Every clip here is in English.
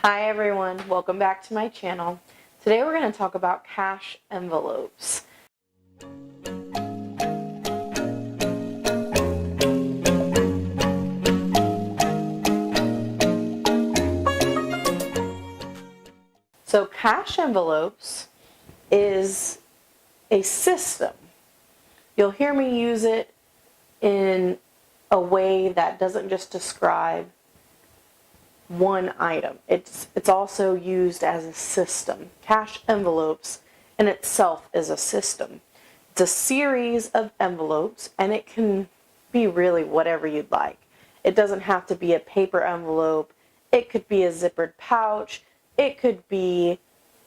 Hi everyone, welcome back to my channel. Today we're going to talk about cash envelopes. So cash envelopes is a system. You'll hear me use it in a way that doesn't just describe one item. It's also used as a system. Cash envelopes in itself is a system. It's a series of envelopes, and it can be really whatever you'd like. It doesn't have to be a paper envelope. It could be a zippered pouch. It could be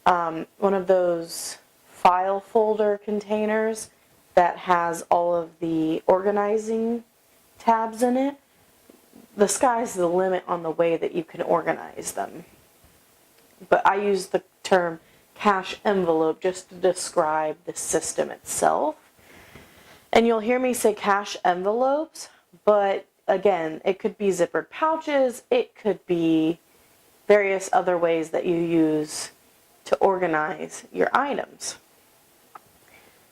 one of those file folder containers that has all of the organizing tabs in it. The sky's the limit on the way that you can organize them. But I use the term cash envelope just to describe the system itself. And you'll hear me say cash envelopes, but again, it could be zippered pouches, it could be various other ways that you use to organize your items.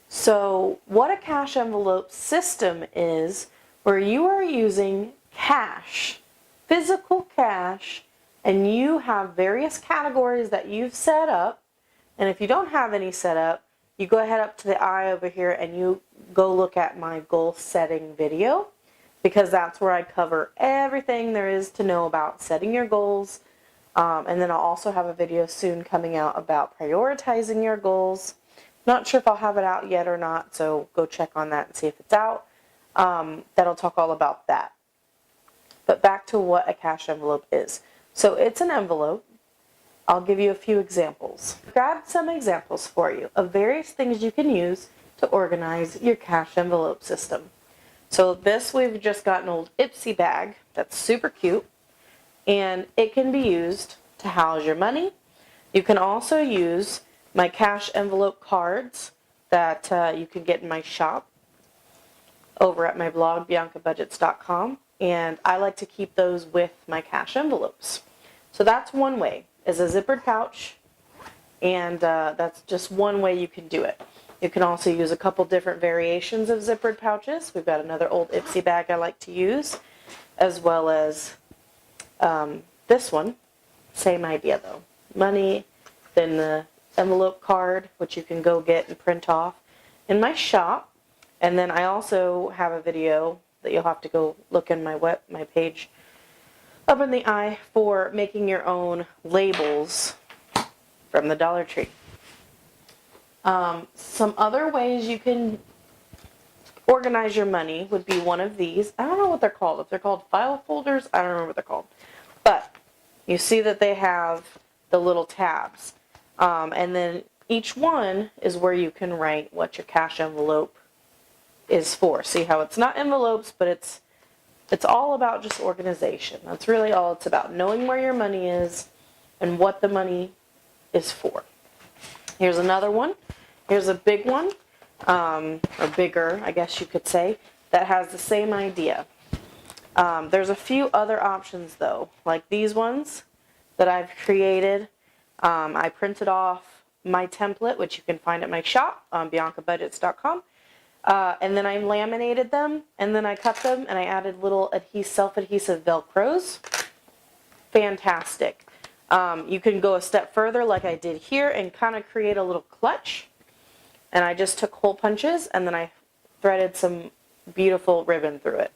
So what a cash envelope system is, where you are using cash, physical cash, and you have various categories that you've set up. And if you don't have any set up, you go ahead up to the eye over here and you go look at my goal setting video, because that's where I cover everything there is to know about setting your goals. And then I'll also have a video soon coming out about prioritizing your goals. Not sure if I'll have it out yet or not, so go check on that and see if it's out. That'll talk all about that. But back to what a cash envelope is. So it's an envelope. I'll give you a few examples. Grab some examples for you of various things you can use to organize your cash envelope system. So this, we've just got an old Ipsy bag that's super cute, and it can be used to house your money. You can also use my cash envelope cards that you can get in my shop over at my blog, biancabudgets.com. And I like to keep those with my cash envelopes. So that's one way, is a zippered pouch, and that's just one way you can do it. You can also use a couple different variations of zippered pouches. We've got another old Ipsy bag I like to use, as well as this one. Same idea though. Money, then the envelope card, which you can go get and print off in my shop. And then I also have a video that you'll have to go look in my page up in the eye for making your own labels from the Dollar Tree. Some other ways you can organize your money would be one of these. I don't know what they're called. If they're called file folders, I don't remember what they're called. But you see that they have the little tabs. And then each one is where you can write what your cash envelope is for. See how it's not envelopes, but it's all about just organization. That's really all it's about, knowing where your money is and what the money is for. Here's another one. Here's a big one, or bigger, I guess you could say, that has the same idea. There's a few other options though, like these ones that I've created. I printed off my template, which you can find at my shop on biancabudgets.com. And then I laminated them, and then I cut them, and I added little self-adhesive Velcros. Fantastic. You can go a step further like I did here and kind of create a little clutch. And I just took hole punches, and then I threaded some beautiful ribbon through it.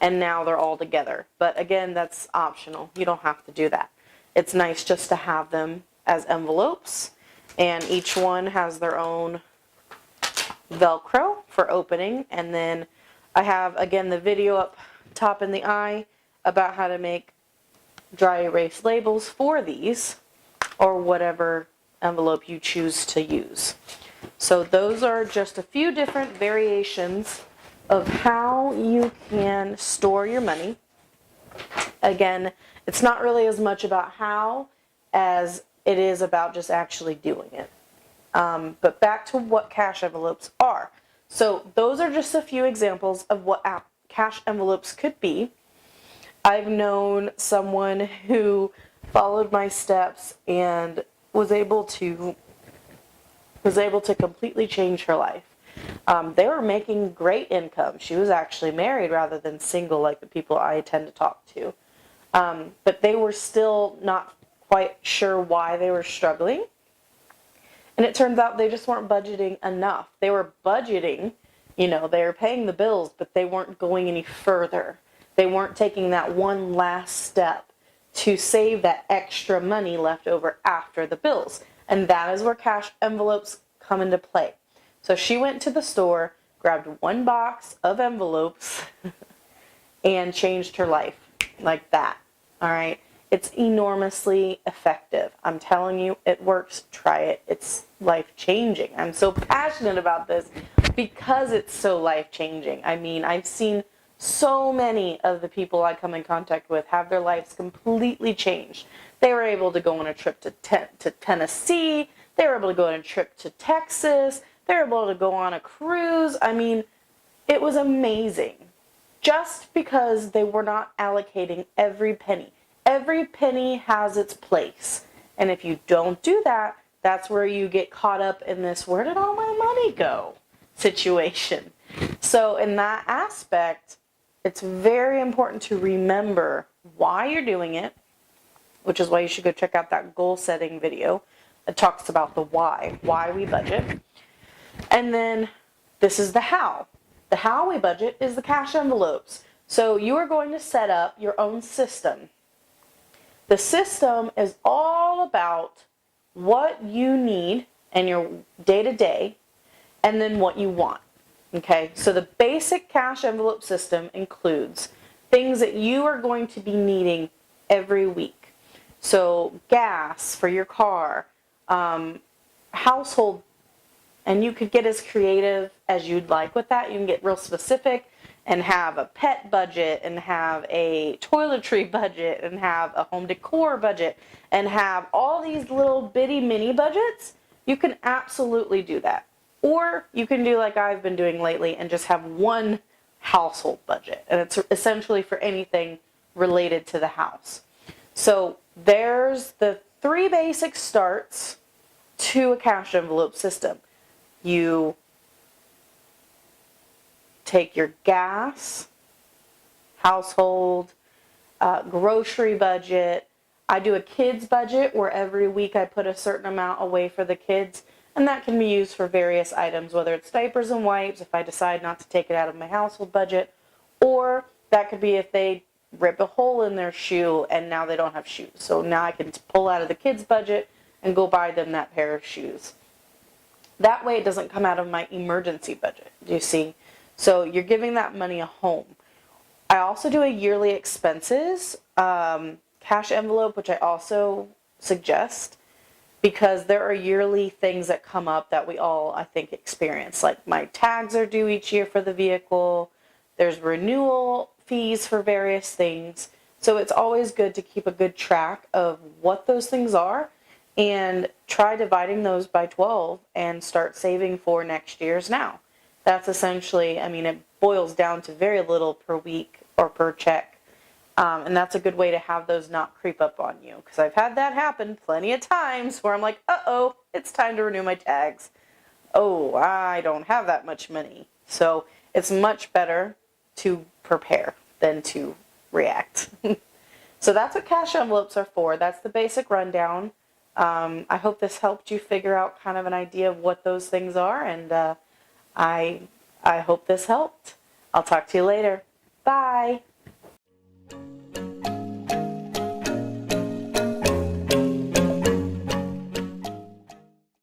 And now they're all together. But again, that's optional. You don't have to do that. It's nice just to have them as envelopes, and each one has their own Velcro for opening. And then I have, again, the video up top in the eye about how to make dry erase labels for these, or whatever envelope you choose to use. So those are just a few different variations of how you can store your money. Again, it's not really as much about how as it is about just actually doing it. But back to what cash envelopes are. So those are just a few examples of what cash envelopes could be. I've known someone who followed my steps and was able to completely change her life. They were making great income. She was actually married rather than single like the people I tend to talk to. But they were still not quite sure why they were struggling. And it turns out they just weren't budgeting enough. They were budgeting, they were paying the bills, but they weren't going any further. They weren't taking that one last step to save that extra money left over after the bills. And that is where cash envelopes come into play. So she went to the store, grabbed one box of envelopes, and changed her life like that. All right. It's enormously effective. I'm telling you, it works. Try it. It's life-changing. I'm so passionate about this because it's so life-changing. I mean, I've seen so many of the people I come in contact with have their lives completely changed. They were able to go on a trip to Tennessee. They were able to go on a trip to Texas. They were able to go on a cruise. I mean, it was amazing. Just because they were not allocating every penny. Every penny has its place. And if you don't do that, that's where you get caught up in this, where did all my money go situation. So in that aspect, it's very important to remember why you're doing it, which is why you should go check out that goal setting video that talks about the why we budget. And then this is the how. The how we budget is the cash envelopes. So you are going to set up your own system. The system is all about what you need in your day-to-day and then what you want. Okay, so the basic cash envelope system includes things that you are going to be needing every week. So gas for your car, household, and you could get as creative as you'd like with that. You can get real specific and have a pet budget and have a toiletry budget and have a home decor budget and have all these little bitty mini budgets. You can absolutely do that. Or you can do like I've been doing lately and just have one household budget. And it's essentially for anything related to the house. So there's the 3 basic starts to a cash envelope system. You take your gas, household, grocery budget. I do a kids budget where every week I put a certain amount away for the kids. And that can be used for various items, whether it's diapers and wipes, if I decide not to take it out of my household budget, or that could be if they rip a hole in their shoe and now they don't have shoes. So now I can pull out of the kids' budget and go buy them that pair of shoes. That way it doesn't come out of my emergency budget, do you see? So you're giving that money a home. I also do a yearly expenses cash envelope, which I also suggest, because there are yearly things that come up that we all, I think, experience. Like my tags are due each year for the vehicle. There's renewal fees for various things. So it's always good to keep a good track of what those things are and try dividing those by 12 and start saving for next year's now. That's essentially, I mean, it boils down to very little per week or per check. And that's a good way to have those not creep up on you. Because I've had that happen plenty of times where I'm like, uh-oh, it's time to renew my tags. Oh, I don't have that much money. So it's much better to prepare than to react. So that's what cash envelopes are for. That's the basic rundown. I hope this helped you figure out kind of an idea of what those things are. And I hope this helped. I'll talk to you later. Bye.